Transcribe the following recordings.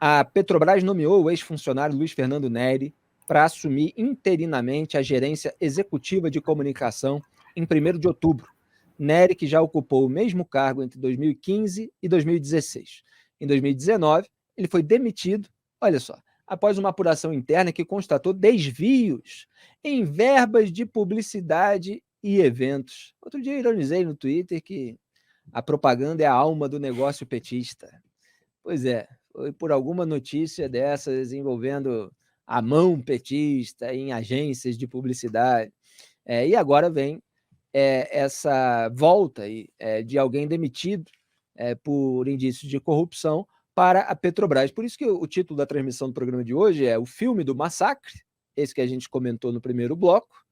A Petrobras nomeou o ex-funcionário Luiz Fernando Neri para assumir interinamente a gerência executiva de comunicação em 1º de outubro. Neri, que já ocupou o mesmo cargo entre 2015 e 2016. Em 2019, ele foi demitido, olha só, após uma apuração interna que constatou desvios em verbas de publicidade e eventos. Outro dia eu ironizei no Twitter que a propaganda é a alma do negócio petista. Pois é, foi por alguma notícia dessas envolvendo a mão petista em agências de publicidade. E agora vem essa volta de alguém demitido por indícios de corrupção para a Petrobras. Por isso que o título da transmissão do programa de hoje é O Filme do Massacre, esse que a gente comentou no primeiro bloco,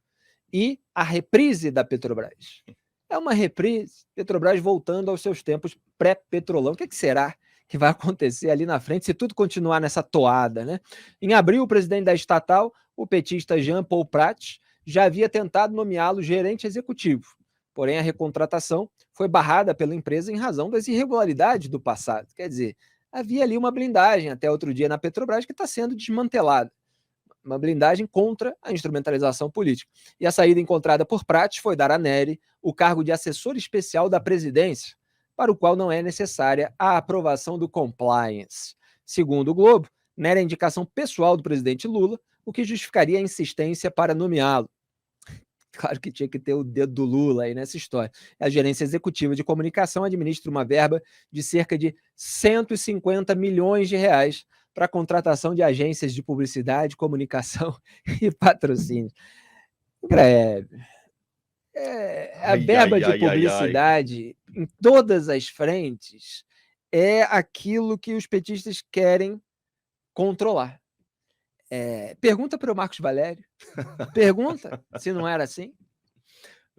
e a reprise da Petrobras. É uma reprise, Petrobras voltando aos seus tempos pré-petrolão. O que será que vai acontecer ali na frente se tudo continuar nessa toada, né? Em abril, o presidente da estatal, o petista Jean Paul Prat, já havia tentado nomeá-lo gerente executivo. Porém, a recontratação foi barrada pela empresa em razão das irregularidades do passado. Quer dizer, havia ali uma blindagem até outro dia na Petrobras que está sendo desmantelada. Uma blindagem contra a instrumentalização política. E a saída encontrada por Prat foi dar a Neri o cargo de assessor especial da presidência, para o qual não é necessária a aprovação do compliance. Segundo o Globo, Neri é indicação pessoal do presidente Lula, o que justificaria a insistência para nomeá-lo. Claro que tinha que ter o dedo do Lula aí nessa história. A gerência executiva de comunicação administra uma verba de cerca de 150 milhões de reais para a contratação de agências de publicidade, comunicação e patrocínio. Greve. A verba de publicidade em todas as frentes é aquilo que os petistas querem controlar. Pergunta para o Marcos Valério. Pergunta se não era assim.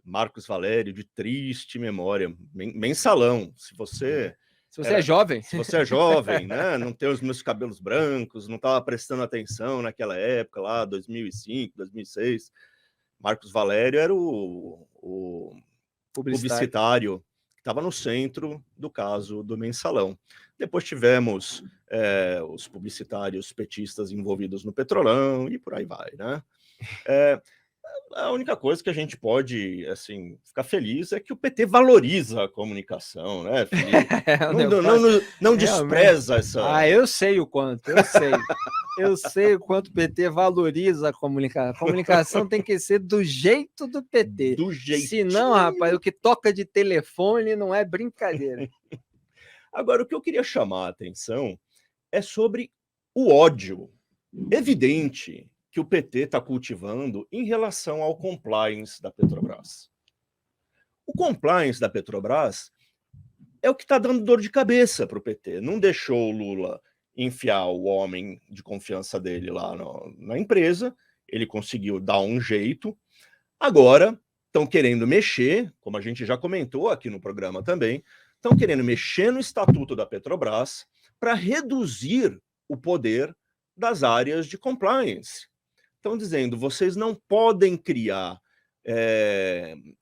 Marcos Valério, de triste memória, mensalão. Se você é jovem. Se você é jovem, né? Não tem os meus cabelos brancos, não estava prestando atenção naquela época, lá, 2005, 2006. Marcos Valério era o publicitário que estava no centro do caso do mensalão. Depois tivemos os publicitários petistas envolvidos no Petrolão e por aí vai, né? A única coisa que a gente pode, assim, ficar feliz é que o PT valoriza a comunicação, né, Felipe? Não despreza essa... eu sei o quanto, eu sei. Eu sei o quanto o PT valoriza a comunicação. A comunicação tem que ser do jeito do PT. Do jeitinho. Senão, rapaz, o que toca de telefone não é brincadeira. Agora, o que eu queria chamar a atenção é sobre o ódio evidente que o PT está cultivando em relação ao compliance da Petrobras. O compliance da Petrobras é o que está dando dor de cabeça para o PT. Não deixou o Lula enfiar o homem de confiança dele lá na empresa, ele conseguiu dar um jeito. Agora estão querendo mexer, como a gente já comentou aqui no programa também, estão querendo mexer no estatuto da Petrobras para reduzir o poder das áreas de compliance. Estão dizendo, vocês não podem criar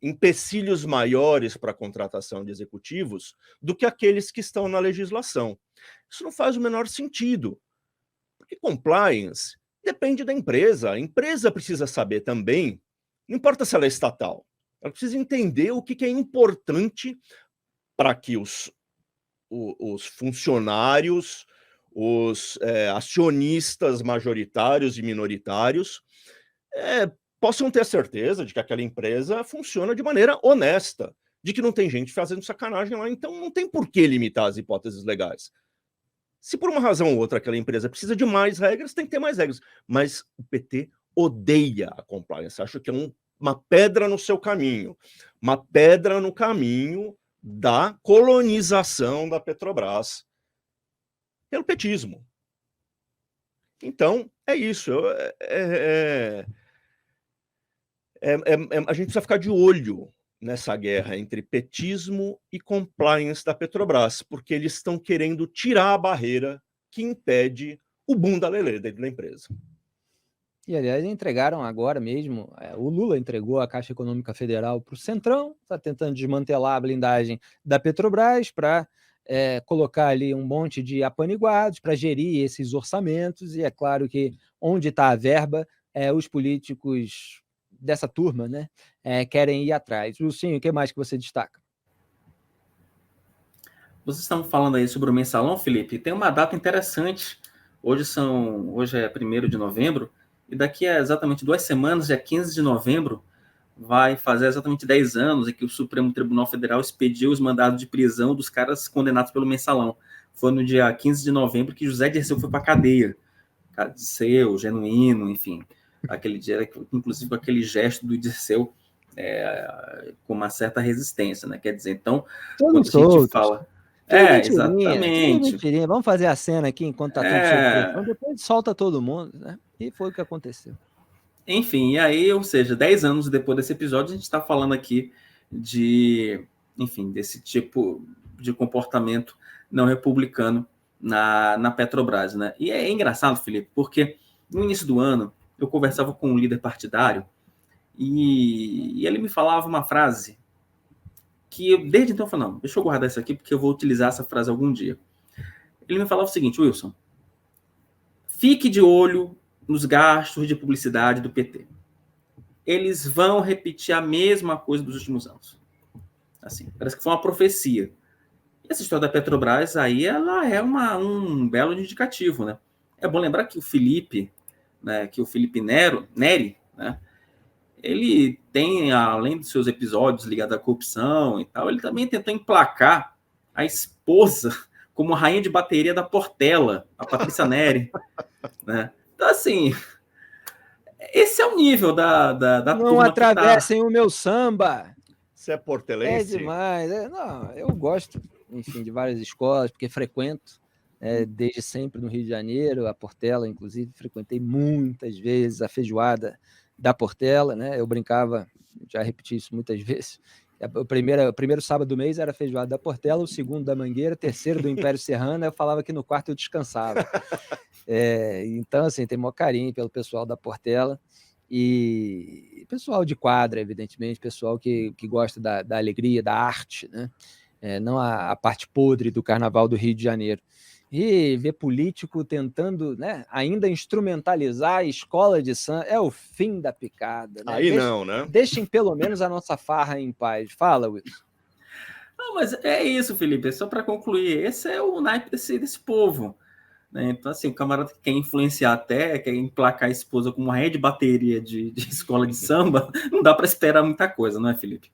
empecilhos maiores para a contratação de executivos do que aqueles que estão na legislação. Isso não faz o menor sentido, porque compliance depende da empresa. A empresa precisa saber também, não importa se ela é estatal, ela precisa entender o que é importante para que os funcionários, os acionistas majoritários e minoritários possam ter certeza de que aquela empresa funciona de maneira honesta, de que não tem gente fazendo sacanagem lá, então não tem por que limitar as hipóteses legais. Se por uma razão ou outra aquela empresa precisa de mais regras, tem que ter mais regras. Mas o PT odeia a compliance, acha que é uma pedra no seu caminho, uma pedra no caminho da colonização da Petrobras pelo petismo. Então, é isso. A gente precisa ficar de olho nessa guerra entre petismo e compliance da Petrobras, porque eles estão querendo tirar a barreira que impede o bunda lelê dentro da empresa. E, aliás, entregaram agora mesmo, o Lula entregou a Caixa Econômica Federal para o Centrão, está tentando desmantelar a blindagem da Petrobras para colocar ali um monte de apaniguados para gerir esses orçamentos, e é claro que onde está a verba, os políticos dessa turma, né, querem ir atrás. Lucinho, o que mais que você destaca? Vocês estão falando aí sobre o mensalão, Felipe? Tem uma data interessante. Hoje é 1º de novembro, e daqui a exatamente 2 semanas, dia 15 de novembro, vai fazer exatamente 10 anos em que o Supremo Tribunal Federal expediu os mandados de prisão dos caras condenados pelo mensalão. Foi no dia 15 de novembro que José Dirceu foi para a cadeia. Dirceu, Genuíno, enfim. Aquele dia, inclusive com aquele gesto do Dirceu com uma certa resistência, né? Quer dizer, então, quando a gente fala... Tudo mentirinha. Vamos fazer a cena aqui enquanto tá tudo sob pressão, depois solta todo mundo, né? E foi o que aconteceu. Enfim, e aí, ou seja, 10 anos depois desse episódio, a gente está falando aqui desse tipo de comportamento não republicano na Petrobras, né? E é engraçado, Felipe, porque no início do ano eu conversava com um líder partidário e ele me falava uma frase que eu, desde então, eu falei, não, deixa eu guardar isso aqui porque eu vou utilizar essa frase algum dia. Ele me falava o seguinte: Wilson, fique de olho nos gastos de publicidade do PT. Eles vão repetir a mesma coisa dos últimos anos. Assim, parece que foi uma profecia. E essa história da Petrobras aí, ela é um belo indicativo, né? É bom lembrar que o Felipe, né, Neri, né, ele tem, além dos seus episódios ligados à corrupção e tal, ele também tentou emplacar a esposa como rainha de bateria da Portela, a Patrícia Neri, né? Então, assim, esse é o nível da Não turma atravessem o meu samba. Você é portelense? É demais. Não, eu gosto, enfim, de várias escolas, porque frequento desde sempre no Rio de Janeiro, a Portela, inclusive, frequentei muitas vezes a feijoada da Portela, né? Eu brincava, já repeti isso muitas vezes. O primeiro sábado do mês era a feijoada da Portela, o segundo da Mangueira, o terceiro do Império Serrano. Eu falava que no quarto eu descansava. Então, assim, tem maior carinho pelo pessoal da Portela e pessoal de quadra, evidentemente, pessoal que gosta da alegria, da arte, né? Não a parte podre do Carnaval do Rio de Janeiro. E ver político tentando, né, ainda instrumentalizar a escola de samba é o fim da picada. Né? Aí não, né? Deixem pelo menos a nossa farra em paz. Fala, Wilson. Não, mas é isso, Felipe. Só para concluir, esse é o naipe desse povo. Né? Então, assim, o camarada que quer influenciar até, quer emplacar a esposa como uma rainha de bateria de escola de samba, não dá para esperar muita coisa, não é, Felipe?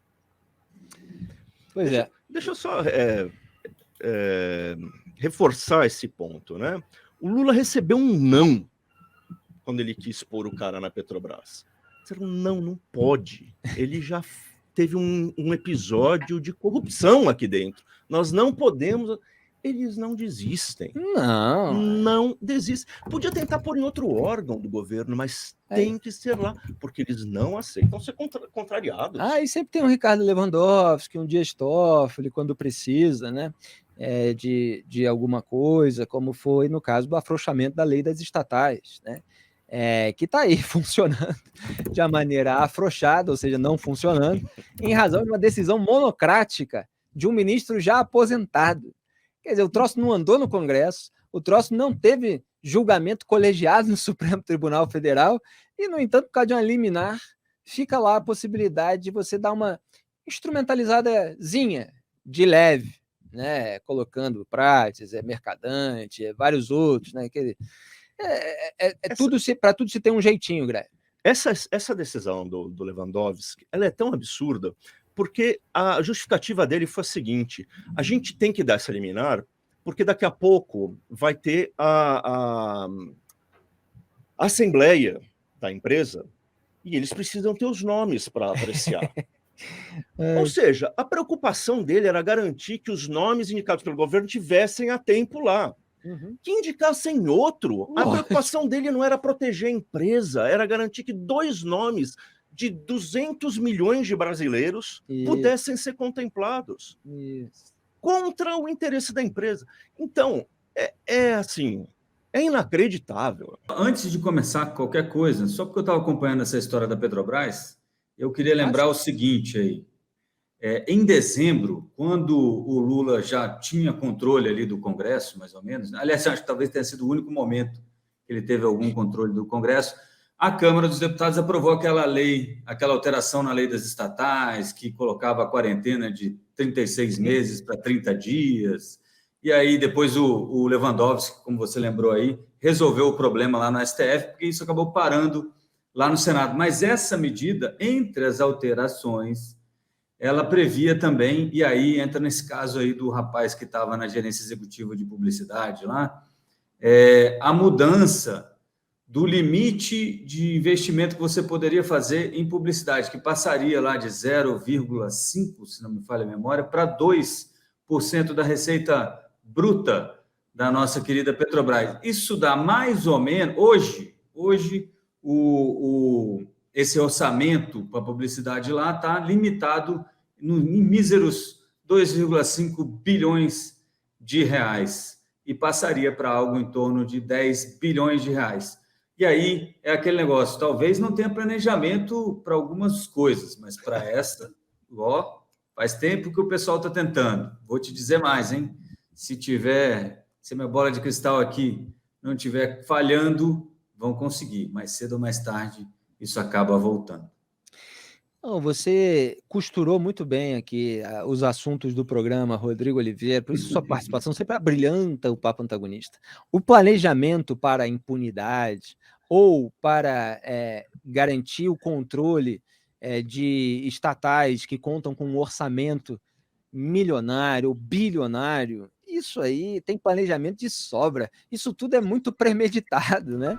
Pois Deixa eu só reforçar esse ponto, né? O Lula recebeu um não quando ele quis pôr o cara na Petrobras. Disseram, não pode. Ele já teve um episódio de corrupção aqui dentro. Nós não podemos... Eles não desistem. Não desistem. Podia tentar pôr em outro órgão do governo, mas tem que ser lá, porque eles não aceitam ser contrariados. E sempre tem um Ricardo Lewandowski, um Dias Toffoli, quando precisa, né? De alguma coisa, como foi no caso do afrouxamento da lei das estatais, né? Que está aí funcionando de uma maneira afrouxada, ou seja, não funcionando, em razão de uma decisão monocrática de um ministro já aposentado. Quer dizer, o troço não andou no Congresso, o troço não teve julgamento colegiado no Supremo Tribunal Federal e, no entanto, por causa de uma liminar, fica lá a possibilidade de você dar uma instrumentalizadazinha de leve, né? Colocando Prates, Mercadante, vários outros, né? Para tudo se tem um jeitinho, Greg. Essa decisão do Lewandowski, ela é tão absurda, porque a justificativa dele foi a seguinte: a gente tem que dar essa liminar, porque daqui a pouco vai ter a assembleia da empresa e eles precisam ter os nomes para apreciar. Ou seja, a preocupação dele era garantir que os nomes indicados pelo governo tivessem a tempo lá. Que indicassem outro. A preocupação dele não era proteger a empresa, era garantir que 2 nomes de 200 milhões de brasileiros pudessem ser contemplados contra o interesse da empresa. Então, assim, é inacreditável. Antes de começar qualquer coisa, só porque eu estava acompanhando essa história da Petrobras, eu queria lembrar o seguinte aí. Em dezembro, quando o Lula já tinha controle ali do Congresso, mais ou menos, aliás, acho que talvez tenha sido o único momento que ele teve algum controle do Congresso, a Câmara dos Deputados aprovou aquela lei, aquela alteração na lei das estatais, que colocava a quarentena de 36 meses para 30 dias, e aí depois o Lewandowski, como você lembrou aí, resolveu o problema lá no STF, porque isso acabou parando lá no Senado. Mas essa medida, entre as alterações, ela previa também, e aí entra nesse caso aí do rapaz que estava na gerência executiva de publicidade lá, a mudança do limite de investimento que você poderia fazer em publicidade, que passaria lá de 0,5%, se não me falha a memória, para 2% da receita bruta da nossa querida Petrobras. Isso dá mais ou menos, hoje esse orçamento para publicidade lá está limitado em míseros 2,5 bilhões de reais e passaria para algo em torno de 10 bilhões de reais. E aí é aquele negócio, talvez não tenha planejamento para algumas coisas, mas para essa, faz tempo que o pessoal está tentando. Vou te dizer mais, hein? Se a minha bola de cristal aqui não estiver falhando, vão conseguir. Mais cedo ou mais tarde, isso acaba voltando. Não, você costurou muito bem aqui os assuntos do programa, Rodrigo Oliveira, por isso sua participação sempre abrilhanta o Papo Antagonista. O planejamento para a impunidade ou para garantir o controle de estatais que contam com um orçamento milionário ou bilionário, isso aí tem planejamento de sobra. Isso tudo é muito premeditado, né?